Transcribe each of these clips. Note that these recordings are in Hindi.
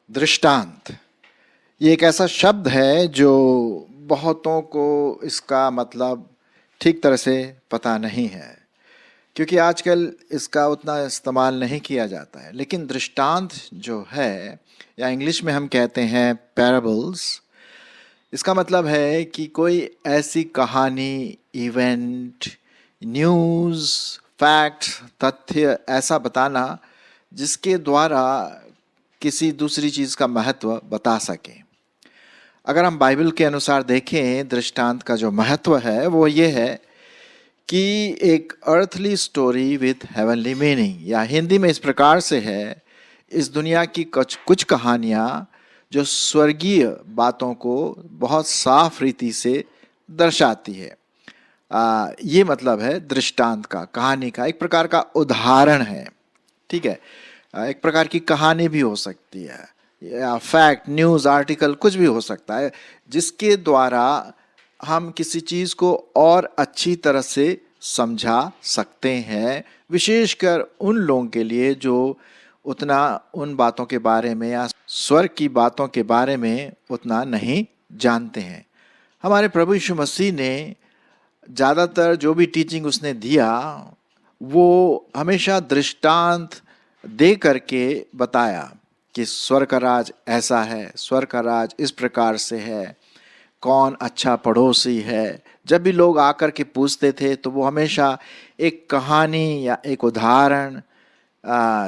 दृष्टांत ये एक ऐसा शब्द है जो बहुतों को इसका मतलब ठीक तरह से पता नहीं है, क्योंकि आजकल इसका उतना इस्तेमाल नहीं किया जाता है। लेकिन दृष्टांत जो है, या इंग्लिश में हम कहते हैं पैराबल्स, इसका मतलब है कि कोई ऐसी कहानी, इवेंट, न्यूज़, फैक्ट, तथ्य ऐसा बताना जिसके द्वारा किसी दूसरी चीज़ का महत्व बता सके। अगर हम बाइबल के अनुसार देखें, दृष्टांत का जो महत्व है वो ये है कि एक earthly story with heavenly meaning, या हिंदी में इस प्रकार से है, इस दुनिया की कुछ कहानियाँ जो स्वर्गीय बातों को बहुत साफ रीति से दर्शाती है। ये मतलब है दृष्टांत का, कहानी का, एक प्रकार का उदाहरण है। ठीक है, एक प्रकार की कहानी भी हो सकती है, या फैक्ट, न्यूज़ आर्टिकल, कुछ भी हो सकता है जिसके द्वारा हम किसी चीज़ को और अच्छी तरह से समझा सकते हैं, विशेषकर उन लोगों के लिए जो उतना उन बातों के बारे में या स्वर्ग की बातों के बारे में उतना नहीं जानते हैं। हमारे प्रभु यीशु मसीह ने ज़्यादातर जो भी टीचिंग उसने दिया वो हमेशा दृष्टांत दे करके बताया कि स्वर्ग का राज ऐसा है, स्वर्ग का राज इस प्रकार से है, कौन अच्छा पड़ोसी है। जब भी लोग आकर के पूछते थे तो वो हमेशा एक कहानी या एक उदाहरण,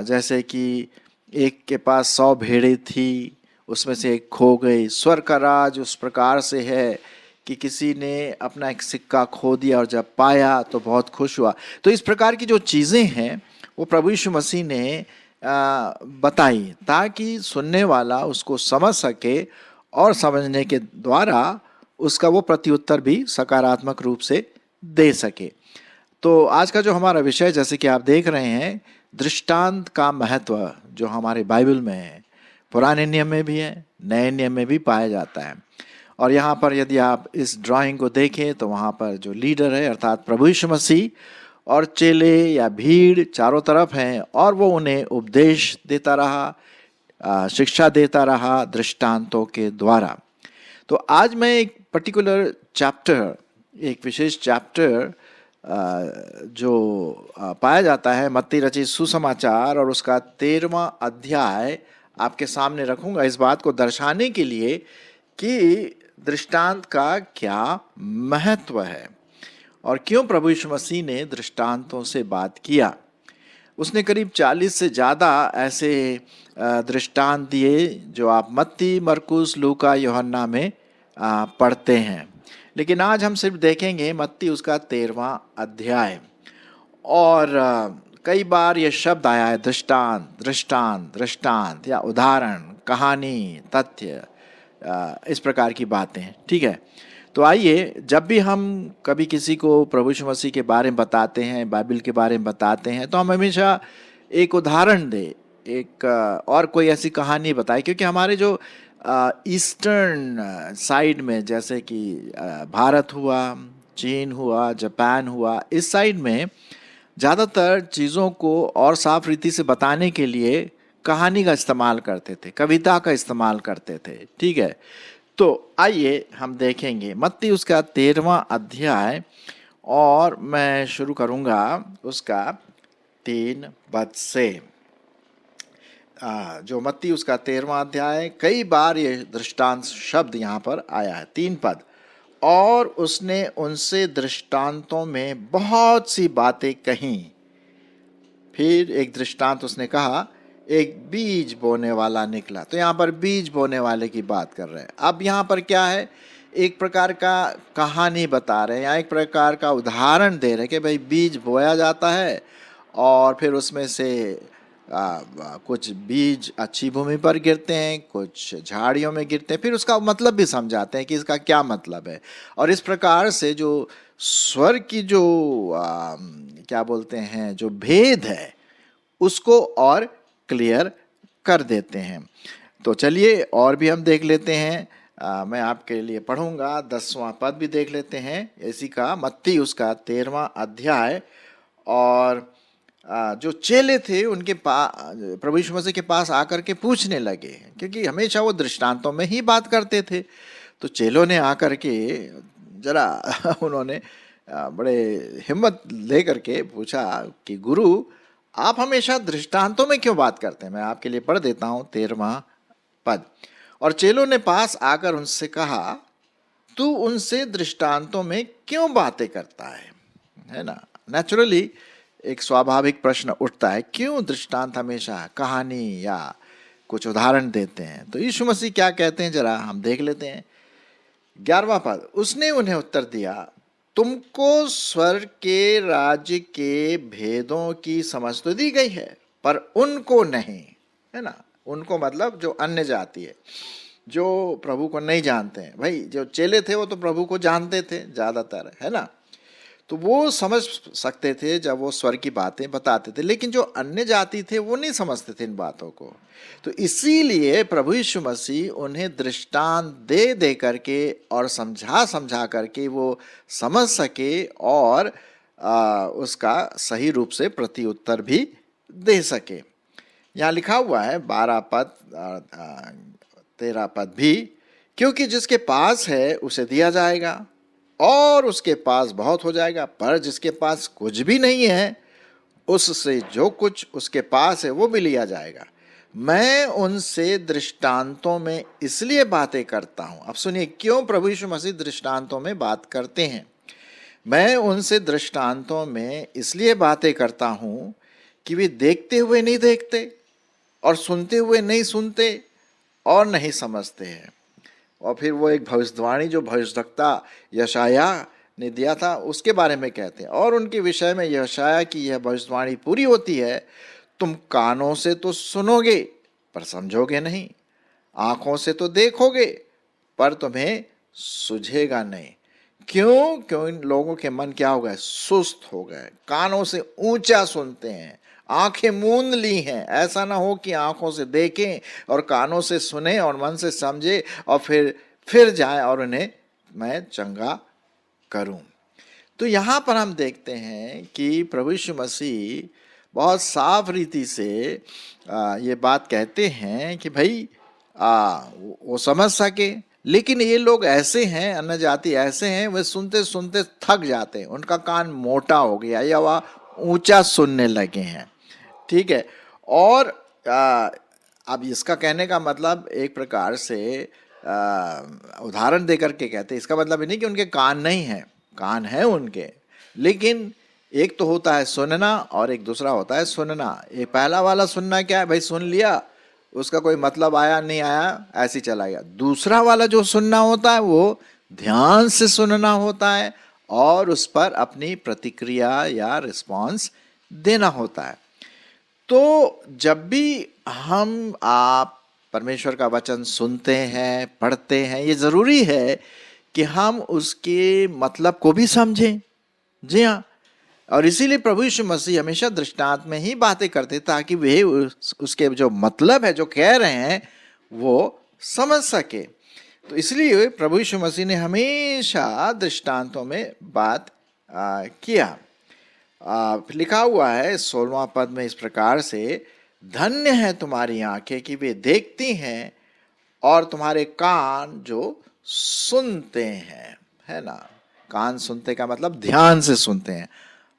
जैसे कि एक के पास 100 भेड़ें थी, उसमें से एक खो गई। स्वर्ग का राज उस प्रकार से है कि किसी ने अपना एक सिक्का खो दिया और जब पाया तो बहुत खुश हुआ। तो इस प्रकार की जो चीज़ें हैं वो प्रभु यीशु मसीह ने बताई ताकि सुनने वाला उसको समझ सके और समझने के द्वारा उसका वो प्रत्युत्तर भी सकारात्मक रूप से दे सके। तो आज का जो हमारा विषय, जैसे कि आप देख रहे हैं, दृष्टांत का महत्व जो हमारे बाइबल में है, पुराने नियम में भी है, नए नियम में भी पाया जाता है। और यहाँ पर यदि आप इस ड्राइंग को देखें तो वहाँ पर जो लीडर है अर्थात प्रभु यीशु मसीह और चेले या भीड़ चारों तरफ हैं, और वो उन्हें उपदेश देता रहा, शिक्षा देता रहा दृष्टांतों के द्वारा। तो आज मैं एक पर्टिकुलर चैप्टर, एक विशेष चैप्टर जो पाया जाता है मत्ती रचित सुसमाचार और उसका 13वां अध्याय आपके सामने रखूंगा, इस बात को दर्शाने के लिए कि दृष्टांत का क्या महत्व है और क्यों प्रभु यीशु मसीह ने दृष्टांतों से बात किया। उसने करीब 40 से ज़्यादा ऐसे दृष्टांत दिए जो आप मत्ती, मरकुस, लूका, यूहन्ना में पढ़ते हैं। लेकिन आज हम सिर्फ देखेंगे मत्ती उसका 13वां अध्याय। और कई बार ये शब्द आया है दृष्टांत, दृष्टांत, दृष्टांत, या उदाहरण, कहानी, तथ्य, इस प्रकार की बातें। ठीक है, तो आइए, जब भी हम कभी किसी को प्रभु यीशु मसीह के बारे में बताते हैं, बाइबल के बारे में बताते हैं, तो हम हमेशा एक उदाहरण दें, एक और कोई ऐसी कहानी बताएं, क्योंकि हमारे जो ईस्टर्न साइड में, जैसे कि भारत हुआ, चीन हुआ, जापान हुआ, इस साइड में ज़्यादातर चीज़ों को और साफ रीति से बताने के लिए कहानी का इस्तेमाल करते थे, कविता का इस्तेमाल करते थे। ठीक है, तो आइए हम देखेंगे मत्ती उसका 13वां अध्याय, और मैं शुरू करूंगा उसका 3 पद से। जो मत्ती उसका 13वां अध्याय, कई बार ये दृष्टांत शब्द यहाँ पर आया है। 3 पद, और उसने उनसे दृष्टांतों में बहुत सी बातें कहीं। फिर एक दृष्टांत उसने कहा, एक बीज बोने वाला निकला। तो यहाँ पर बीज बोने वाले की बात कर रहे हैं। अब यहाँ पर क्या है, एक प्रकार का कहानी बता रहे हैं या एक प्रकार का उदाहरण दे रहे हैं कि भाई बीज बोया जाता है और फिर उसमें से कुछ बीज अच्छी भूमि पर गिरते हैं, कुछ झाड़ियों में गिरते हैं, फिर उसका मतलब भी समझाते हैं कि इसका क्या मतलब है। और इस प्रकार से जो स्वर्ग की जो क्या बोलते हैं, जो भेद है उसको और क्लियर कर देते हैं। तो चलिए और भी हम देख लेते हैं मैं आपके लिए पढ़ूंगा। 10वां पद भी देख लेते हैं इसी का, मत्ती उसका 13वां अध्याय। और जो चेले थे उनके पास, प्रभु यीशु मसीह के पास आकर के पूछने लगे, क्योंकि हमेशा वो दृष्टांतों में ही बात करते थे। तो चेलों ने आकर के जरा उन्होंने बड़े हिम्मत लेकर के पूछा कि गुरु, आप हमेशा दृष्टांतों में क्यों बात करते हैं? मैं आपके लिए पढ़ देता हूँ 13वां पद। और चेलों ने पास आकर उनसे कहा, तू उनसे दृष्टांतों में क्यों बातें करता है ना। नेचुरली एक स्वाभाविक प्रश्न उठता है, क्यों दृष्टांत हमेशा कहानी या कुछ उदाहरण देते हैं? तो यीशु मसीह क्या कहते हैं जरा हम देख लेते हैं। 11वां पद, उसने उन्हें उत्तर दिया, तुमको स्वर्ग के राज्य के भेदों की समझ तो दी गई है, पर उनको नहीं, है ना। उनको मतलब जो अन्य जाति है, जो प्रभु को नहीं जानते हैं। भाई जो चेले थे वो तो प्रभु को जानते थे ज़्यादातर, है ना, तो वो समझ सकते थे जब वो स्वर्ग की बातें बताते थे। लेकिन जो अन्य जाति थे वो नहीं समझते थे इन बातों को। तो इसीलिए प्रभु यीशु मसीह उन्हें दृष्टांत दे दे करके और समझा समझा करके वो समझ सके और उसका सही रूप से प्रत्युत्तर भी दे सके। यहाँ लिखा हुआ है 12 पद 13 पद भी, क्योंकि जिसके पास है उसे दिया जाएगा और उसके पास बहुत हो जाएगा, पर जिसके पास कुछ भी नहीं है उससे जो कुछ उसके पास है वो भी लिया जाएगा। मैं उनसे दृष्टांतों में इसलिए बातें करता हूं। अब सुनिए क्यों प्रभु यीशु मसीह दृष्टांतों में बात करते हैं। मैं उनसे दृष्टांतों में इसलिए बातें करता हूं कि वे देखते हुए नहीं देखते और सुनते हुए नहीं सुनते और नहीं समझते हैं। और फिर वो एक भविष्यवाणी जो भविष्यवक्ता यशाया ने दिया था उसके बारे में कहते हैं, और उनके विषय में यशाया की यह भविष्यवाणी पूरी होती है, तुम कानों से तो सुनोगे पर समझोगे नहीं, आंखों से तो देखोगे पर तुम्हें सुझेगा नहीं। क्यों? क्यों इन लोगों के मन क्या हो गए? सुस्त हो गए। कानों से ऊंचा सुनते हैं, आंखें मूंद ली हैं। ऐसा ना हो कि आंखों से देखें और कानों से सुने और मन से समझे और फिर जाए और उन्हें मैं चंगा करूं। तो यहाँ पर हम देखते हैं कि प्रभु यीशु मसीह बहुत साफ रीति से ये बात कहते हैं कि भाई वो समझ सके। लेकिन ये लोग ऐसे हैं, अन्य जाति ऐसे हैं, वे सुनते सुनते थक जाते हैं, उनका कान मोटा हो गया या वह ऊंचा सुनने लगे हैं। ठीक है। और अब इसका कहने का मतलब एक प्रकार से उदाहरण देकर के कहते हैं, इसका मतलब नहीं कि उनके कान नहीं है, कान है उनके, लेकिन एक तो होता है सुनना और एक दूसरा होता है सुनना। ये पहला वाला सुनना क्या है? भाई सुन लिया, उसका कोई मतलब आया नहीं आया ऐसे चला गया। दूसरा वाला जो सुनना होता है वो ध्यान से सुनना होता है और उस पर अपनी प्रतिक्रिया या रिस्पॉन्स देना होता है। तो जब भी हम आप परमेश्वर का वचन सुनते हैं, पढ़ते हैं, ये ज़रूरी है कि हम उसके मतलब को भी समझें। जी हाँ। और इसीलिए प्रभु यीशु मसीह हमेशा दृष्टांत में ही बातें करते ताकि वे उसके जो मतलब है, जो कह रहे हैं, वो समझ सके। तो इसलिए प्रभु यीशु मसीह ने हमेशा दृष्टांतों में बात किया। लिखा हुआ है 16वां पद में इस प्रकार से, धन्य है तुम्हारी आंखें कि वे देखती हैं और तुम्हारे कान जो सुनते हैं, है ना। कान सुनते का मतलब ध्यान से सुनते हैं,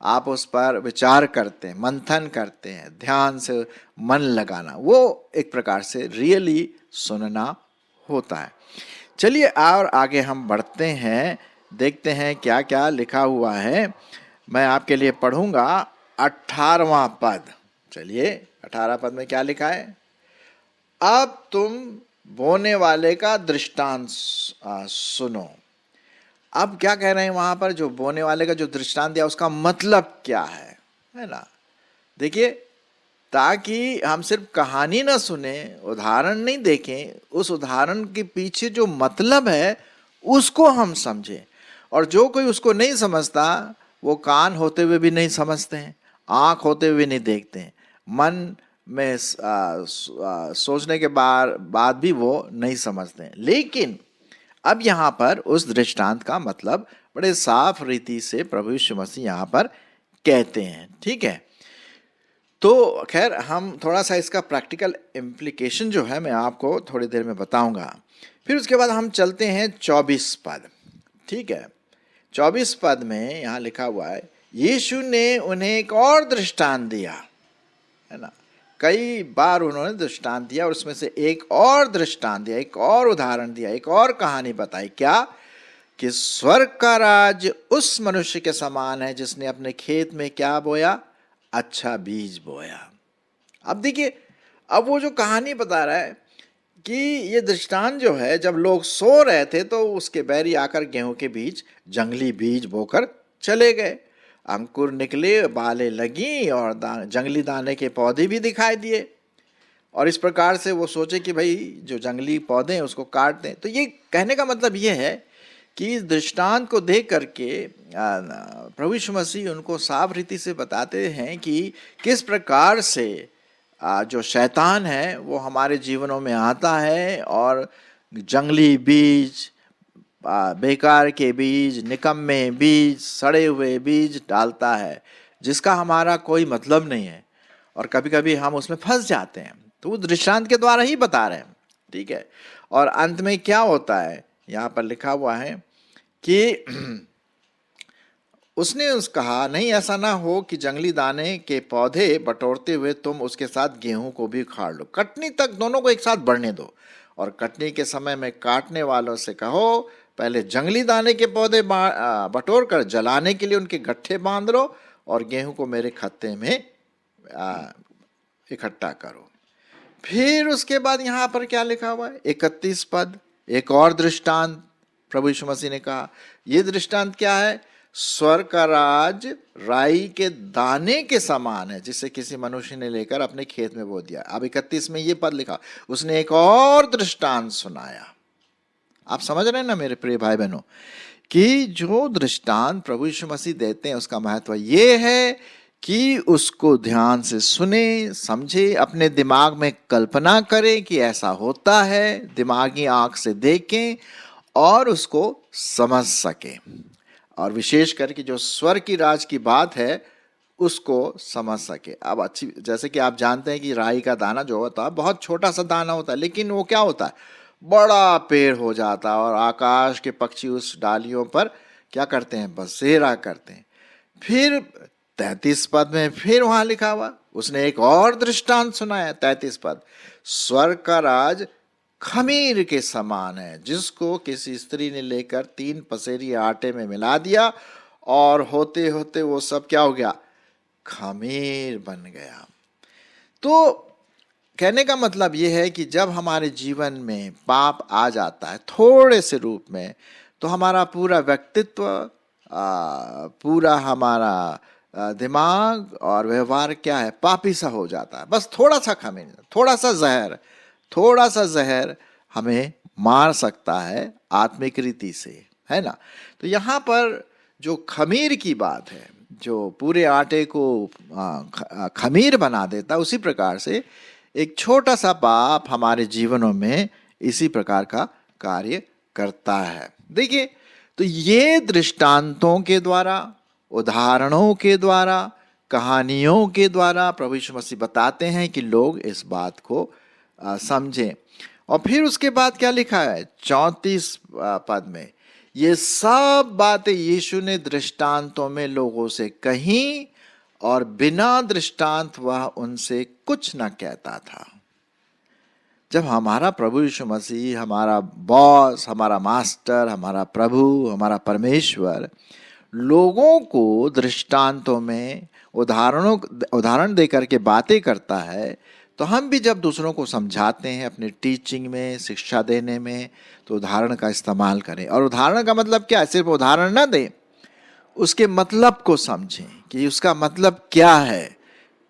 आप उस पर विचार करते हैं, मंथन करते हैं, ध्यान से मन लगाना, वो एक प्रकार से रियली सुनना होता है। चलिए और आगे हम बढ़ते हैं, देखते हैं क्या क्या लिखा हुआ है। मैं आपके लिए पढ़ूंगा 18वां पद। चलिए 18 पद में क्या लिखा है? अब तुम बोने वाले का दृष्टांत सुनो। अब क्या कह रहे हैं वहां पर? जो बोने वाले का जो दृष्टांत दिया उसका मतलब क्या है ना। देखिए, ताकि हम सिर्फ कहानी ना सुने, उदाहरण नहीं देखें, उस उदाहरण के पीछे जो मतलब है उसको हम समझें। और जो कोई उसको नहीं समझता, वो कान होते हुए भी नहीं समझते हैं, आँख होते हुए नहीं देखते हैं, मन में सोचने के बाद भी वो नहीं समझते हैं। लेकिन अब यहाँ पर उस दृष्टांत का मतलब बड़े साफ रीति से प्रभु यीशु मसीह यहाँ पर कहते हैं। ठीक है, तो खैर हम थोड़ा सा इसका प्रैक्टिकल इम्प्लीकेशन जो है मैं आपको थोड़ी देर में बताऊंगा। फिर उसके बाद हम चलते हैं 24 पद। ठीक है, 24 पद में यहाँ लिखा हुआ है, यीशु ने उन्हें एक और दृष्टांत दिया, है ना। कई बार उन्होंने दृष्टांत दिया और उसमें से एक और दृष्टांत दिया, एक और उदाहरण दिया, एक और कहानी बताई। क्या? कि स्वर्ग का राज उस मनुष्य के समान है जिसने अपने खेत में क्या बोया? अच्छा बीज बोया। अब देखिए, अब वो जो कहानी बता रहा है कि ये दृष्टांत जो है, जब लोग सो रहे थे तो उसके बैरी आकर गेहूं के बीज, जंगली बीज बोकर चले गए। अंकुर निकले, बालें लगी और जंगली दाने के पौधे भी दिखाई दिए। और इस प्रकार से वो सोचे कि भाई जो जंगली पौधे हैं उसको काट दें। तो ये कहने का मतलब ये है कि इस दृष्टांत को देख करके प्रभु यीशु मसीह उनको साफ रीति से बताते हैं कि किस प्रकार से जो शैतान है वो हमारे जीवनों में आता है और जंगली बीज, बेकार के बीज, निकम्मे बीज, सड़े हुए बीज डालता है जिसका हमारा कोई मतलब नहीं है, और कभी कभी हम उसमें फंस जाते हैं। तो वो दृष्टांत के द्वारा ही बता रहे हैं। ठीक है, और अंत में क्या होता है, यहाँ पर लिखा हुआ है कि उसने कहा, नहीं ऐसा ना हो कि जंगली दाने के पौधे बटोरते हुए तुम उसके साथ गेहूं को भी उखाड़ लो। कटनी तक दोनों को एक साथ बढ़ने दो, और कटनी के समय में काटने वालों से कहो, पहले जंगली दाने के पौधे बटोर कर जलाने के लिए उनके गट्ठे बांध लो, और गेहूं को मेरे खत्ते में इकट्ठा करो। फिर उसके बाद यहाँ पर क्या लिखा हुआ है, 31 पद, एक और दृष्टांत प्रभु यीशु मसीह ने कहा। यह दृष्टांत क्या है? स्वर्ग का राज राई के दाने के समान है जिसे किसी मनुष्य ने लेकर अपने खेत में बो दिया। अब 31 में ये पद लिखा, उसने एक और दृष्टांत सुनाया। आप समझ रहे हैं ना मेरे प्रिय भाई बहनों, कि जो दृष्टांत प्रभु यीशु मसीह देते हैं उसका महत्व ये है कि उसको ध्यान से सुने, समझे, अपने दिमाग में कल्पना करें कि ऐसा होता है, दिमागी आंख से देखें और उसको समझ सके, और विशेष करके जो स्वर्ग की राज की बात है उसको समझ सके। अब अच्छी, जैसे कि आप जानते हैं कि राई का दाना जो होता है बहुत छोटा सा दाना होता है, लेकिन वो क्या होता है, बड़ा पेड़ हो जाता है, और आकाश के पक्षी उस डालियों पर क्या करते हैं, बसेरा करते हैं। फिर 33 पद में फिर वहां लिखा हुआ, उसने एक और दृष्टांत सुनाया। 33 पद, स्वर्ग का राज खमीर के समान है जिसको किसी स्त्री ने लेकर 3 पसेरी आटे में मिला दिया, और होते होते वो सब क्या हो गया, खमीर बन गया। तो कहने का मतलब ये है कि जब हमारे जीवन में पाप आ जाता है थोड़े से रूप में, तो हमारा पूरा व्यक्तित्व, पूरा हमारा दिमाग और व्यवहार क्या है, पापी सा हो जाता है। बस थोड़ा सा खमीर, थोड़ा सा जहर हमें मार सकता है आत्मिक रीति से, है ना। तो यहाँ पर जो खमीर की बात है, जो पूरे आटे को खमीर बना देता, उसी प्रकार से एक छोटा सा पाप हमारे जीवनों में इसी प्रकार का कार्य करता है। देखिए, तो ये दृष्टांतों के द्वारा, उदाहरणों के द्वारा, कहानियों के द्वारा प्रभु यीशु मसीह बताते हैं कि लोग इस बात को समझें। और फिर उसके बाद क्या लिखा है 34 पद में, ये सब बातें यीशु ने दृष्टांतों में लोगों से कहीं, और बिना दृष्टांत वह उनसे कुछ न कहता था। जब हमारा प्रभु यीशु मसीह, हमारा बॉस, हमारा मास्टर, हमारा प्रभु, हमारा परमेश्वर लोगों को दृष्टांतों में उदाहरण देकर के बातें करता है, तो हम भी जब दूसरों को समझाते हैं अपनी टीचिंग में, शिक्षा देने में, तो उदाहरण का इस्तेमाल करें। और उदाहरण का मतलब क्या है, सिर्फ उदाहरण ना दें, उसके मतलब को समझें कि उसका मतलब क्या है।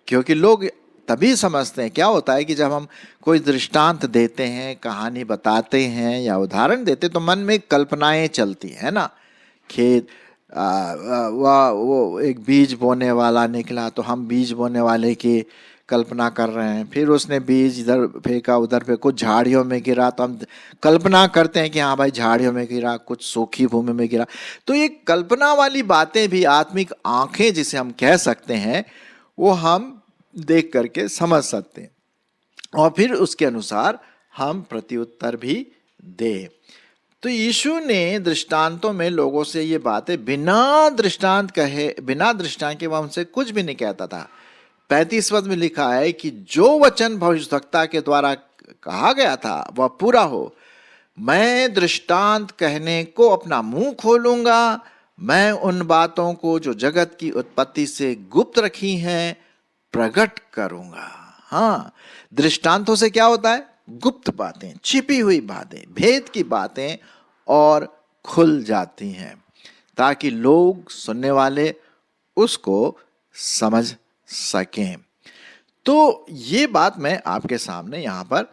क्योंकि लोग तभी समझते हैं, क्या होता है कि जब हम कोई दृष्टांत देते हैं, कहानी बताते हैं या उदाहरण देते, तो मन में कल्पनाएं चलती है ना। खेत वो एक बीज बोने वाला निकला, तो हम बीज बोने वाले की कल्पना कर रहे हैं। फिर उसने बीज इधर फेंका, उधर पे कुछ झाड़ियों में गिरा, तो हम कल्पना करते हैं कि हाँ भाई झाड़ियों में गिरा, कुछ सूखी भूमि में गिरा। तो ये कल्पना वाली बातें भी, आत्मिक आंखें जिसे हम कह सकते हैं, वो हम देख करके समझ सकते हैं और फिर उसके अनुसार हम प्रत्युत्तर भी दें। तो यीशु ने दृष्टांतों में लोगों से ये बातें बिना दृष्टांत कहे, बिना दृष्टांत के वह उनसे कुछ भी नहीं कहता था। 35 पद में लिखा है कि जो वचन भविष्यद्वक्ता के द्वारा कहा गया था वह पूरा हो। मैं दृष्टांत कहने को अपना मुंह खोलूंगा, मैं उन बातों को जो जगत की उत्पत्ति से गुप्त रखी हैं प्रकट करूंगा। हाँ, दृष्टांतों से क्या होता है? गुप्त बातें, छिपी हुई बातें, भेद की बातें और खुल जाती हैं, ताकि लोग, सुनने वाले उसको समझ सकें। तो ये बात मैं आपके सामने यहाँ पर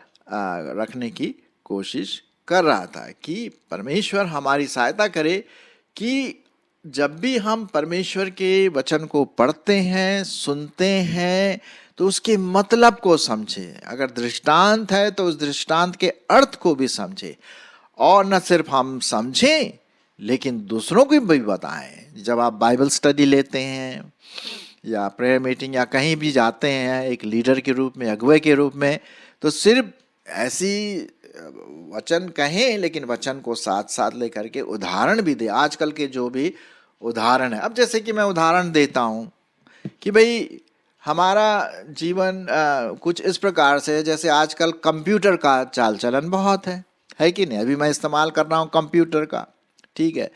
रखने की कोशिश कर रहा था कि परमेश्वर हमारी सहायता करे कि जब भी हम परमेश्वर के वचन को पढ़ते हैं, सुनते हैं, तो उसके मतलब को समझे। अगर दृष्टांत है तो उस दृष्टांत के अर्थ को भी समझे, और न सिर्फ हम समझें लेकिन दूसरों को भी बताएं। जब आप बाइबल स्टडी लेते हैं या प्रेयर मीटिंग या कहीं भी जाते हैं एक लीडर के रूप में, अगुवे के रूप में, तो सिर्फ ऐसी वचन कहें, लेकिन वचन को साथ साथ लेकर के उदाहरण भी दे। आजकल के जो भी उदाहरण है, अब जैसे कि मैं उदाहरण देता हूँ कि भाई हमारा जीवन कुछ इस प्रकार से है, जैसे आजकल कंप्यूटर का चाल चलन बहुत है कि नहीं? अभी मैं इस्तेमाल कर रहा हूँ कंप्यूटर का, ठीक है,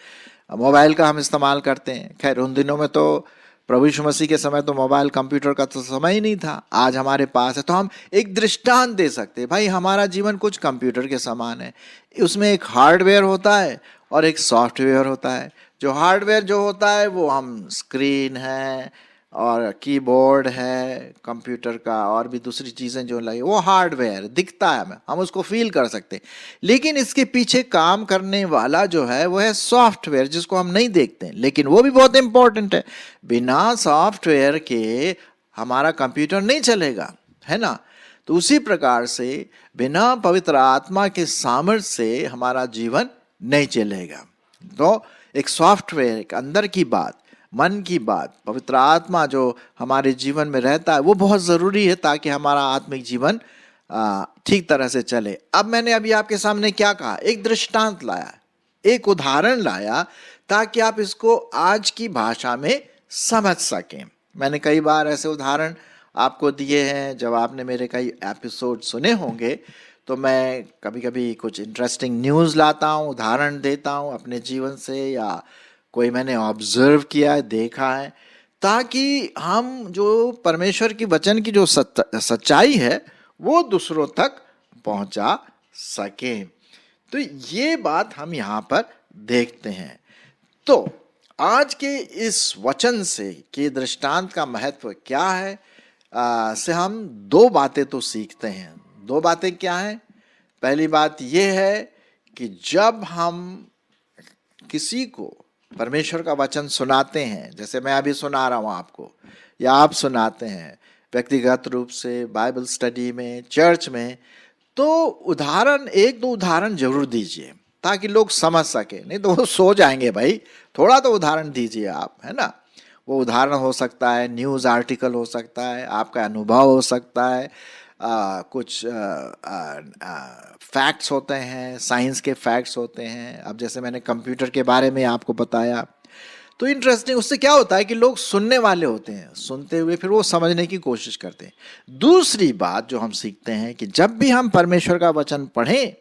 मोबाइल का हम इस्तेमाल करते हैं। खैर उन दिनों में तो प्रभु यीशु मसीह के समय तो मोबाइल कंप्यूटर का तो समय ही नहीं था, आज हमारे पास है। तो हम एक दृष्टांत दे सकते हैं, भाई हमारा जीवन कुछ कंप्यूटर के समान है। उसमें एक हार्डवेयर होता है और एक सॉफ्टवेयर होता है। जो हार्डवेयर जो होता है वो हम स्क्रीन है और कीबोर्ड है कंप्यूटर का, और भी दूसरी चीज़ें जो लगी, वो हार्डवेयर दिखता है, हम उसको फील कर सकते हैं। लेकिन इसके पीछे काम करने वाला जो है वो है सॉफ्टवेयर, जिसको हम नहीं देखते हैं, लेकिन वो भी बहुत इंपॉर्टेंट है। बिना सॉफ्टवेयर के हमारा कंप्यूटर नहीं चलेगा, है ना? तो उसी प्रकार से बिना पवित्र आत्मा के सामर्थ्य से हमारा जीवन नहीं चलेगा। तो एक सॉफ्टवेयर, एक अंदर की बात, मन की बात, पवित्र आत्मा जो हमारे जीवन में रहता है वो बहुत ज़रूरी है, ताकि हमारा आत्मिक जीवन ठीक तरह से चले। अब मैंने अभी आपके सामने क्या कहा? एक दृष्टांत लाया, एक उदाहरण लाया, ताकि आप इसको आज की भाषा में समझ सकें। मैंने कई बार ऐसे उदाहरण आपको दिए हैं, जब आपने मेरे कई एपिसोड सुने होंगे, तो मैं कभी कभी कुछ इंटरेस्टिंग न्यूज़ लाता हूँ, उदाहरण देता हूँ अपने जीवन से, या कोई मैंने ऑब्जर्व किया है, देखा है, ताकि हम जो परमेश्वर की वचन की जो सच्चाई है वो दूसरों तक पहुंचा सकें। तो ये बात हम यहाँ पर देखते हैं। तो आज के इस वचन से कि दृष्टांत का महत्व क्या है, से हम दो बातें तो सीखते हैं। दो बातें क्या हैं? पहली बात यह है कि जब हम किसी को परमेश्वर का वचन सुनाते हैं, जैसे मैं अभी सुना रहा हूँ आपको, या आप सुनाते हैं व्यक्तिगत रूप से, बाइबल स्टडी में, चर्च में, तो उदाहरण, एक दो उदाहरण जरूर दीजिए ताकि लोग समझ सके। नहीं तो वो सो जाएंगे भाई, थोड़ा तो उदाहरण दीजिए आप, है ना? वो उदाहरण हो सकता है, न्यूज़ आर्टिकल हो सकता है, आपका अनुभव हो सकता है, कुछ फैक्ट्स होते हैं, साइंस के फैक्ट्स होते हैं। अब जैसे मैंने कंप्यूटर के बारे में आपको बताया, तो इंटरेस्टिंग, उससे क्या होता है कि लोग सुनने वाले होते हैं, सुनते हुए फिर वो समझने की कोशिश करते हैं। दूसरी बात जो हम सीखते हैं कि जब भी हम परमेश्वर का वचन पढ़ें,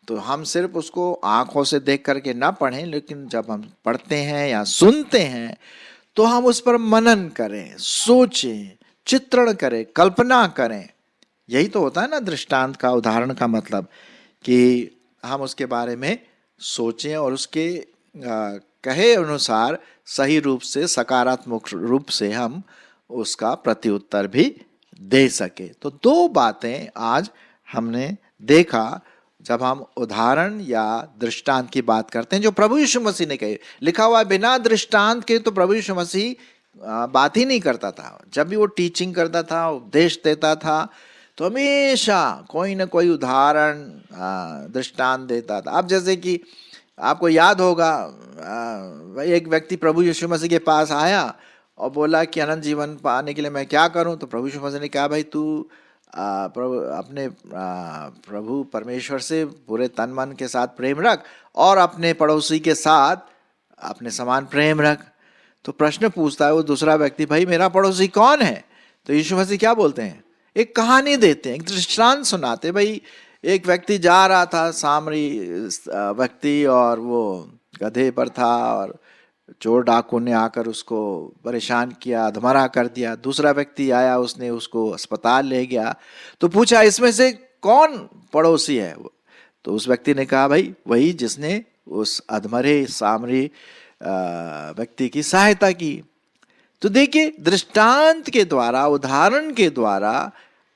तो हम सिर्फ उसको आंखों से देख करके ना पढ़ें, लेकिन जब हम पढ़ते हैं या सुनते हैं तो हम उस पर मनन करें, सोचें, चित्रण करें, कल्पना करें। यही तो होता है ना दृष्टांत का, उदाहरण का मतलब, कि हम उसके बारे में सोचें और उसके कहे अनुसार सही रूप से, सकारात्मक रूप से हम उसका प्रत्युत्तर भी दे सके। तो दो बातें आज हमने देखा जब हम उदाहरण या दृष्टांत की बात करते हैं, जो प्रभु यीशु मसीह ने कही। लिखा हुआ है बिना दृष्टांत के तो प्रभु यीशु मसीह बात ही नहीं करता था। जब भी वो टीचिंग करता था, उपदेश देता था, तो हमेशा कोई ना कोई उदाहरण दृष्टांत देता था। अब जैसे कि आपको याद होगा, एक व्यक्ति प्रभु यीशु मसीह के पास आया और बोला कि अनंत जीवन पाने के लिए मैं क्या करूं? तो प्रभु यीशु मसीह ने कहा, भाई तू प्रभु परमेश्वर से पूरे तन मन के साथ प्रेम रख और अपने पड़ोसी के साथ अपने समान प्रेम रख। तो प्रश्न पूछता है वो दूसरा व्यक्ति, भाई मेरा पड़ोसी कौन है? तो यीशु मसीह क्या बोलते हैं? एक कहानी देते हैं, एक दृष्टांत सुनाते। भाई एक व्यक्ति जा रहा था, सामरी व्यक्ति, और वो गधे पर था और चोर डाकू ने आकर उसको परेशान किया, अधमरा कर दिया। दूसरा व्यक्ति आया, उसने उसको अस्पताल ले गया। तो पूछा, इसमें से कौन पड़ोसी है? तो उस व्यक्ति ने कहा, भाई वही जिसने उस अधमरे सामरी व्यक्ति की सहायता की। तो देखिए, दृष्टांत के द्वारा, उदाहरण के द्वारा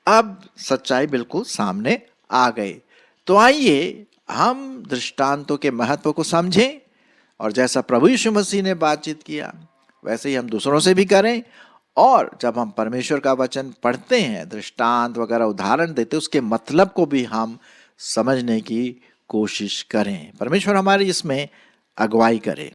अब सच्चाई बिल्कुल सामने आ गई। तो आइए हम दृष्टांतों के महत्व को समझें, और जैसा प्रभु यीशु मसीह ने बातचीत किया वैसे ही हम दूसरों से भी करें। और जब हम परमेश्वर का वचन पढ़ते हैं, दृष्टांत वगैरह उदाहरण देते, उसके मतलब को भी हम समझने की कोशिश करें। परमेश्वर हमारी इसमें अगुवाई करे।